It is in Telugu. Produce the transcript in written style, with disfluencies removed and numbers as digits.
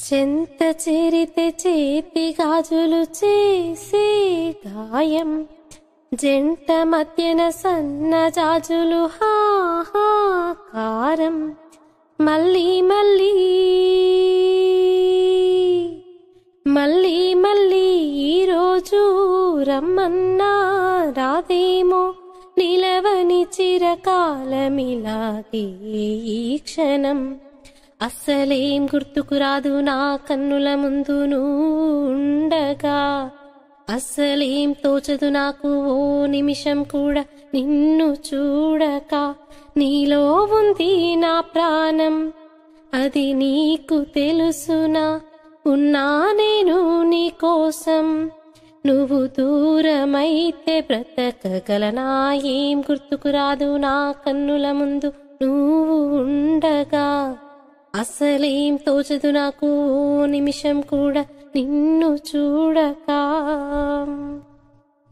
చెంత చేరితే చేతి గాజులు చేసే గాయం, జంట మధ్యన సన్న జాజులు హాహాకారం. మళ్ళీ మళ్ళీ మళ్ళీ మళ్ళీ ఈరోజు రమ్మన్నా రాదేమో, నిలవని చిరకాలమిలాగే ఈ క్షణం. అస్సలేం గుర్తుకు రాదు నా కన్నుల ముందు నువ్వుండగా, అస్సలేం తోచదు నాకు ఓ నిమిషం కూడా నిన్ను చూడక. నీలో ఉంది నా ప్రాణం, అది నీకు తెలుసునా, ఉన్నా నేను నీ కోసం. నువ్వు దూరమైతే బ్రతకగలనా, ఏం గుర్తుకు రాదు నా కన్నుల ముందు నువ్వు ఉండగా. అస్సలేం తోచదు నాకు ఓ నిమిషం కూడా నిన్ను చూడక.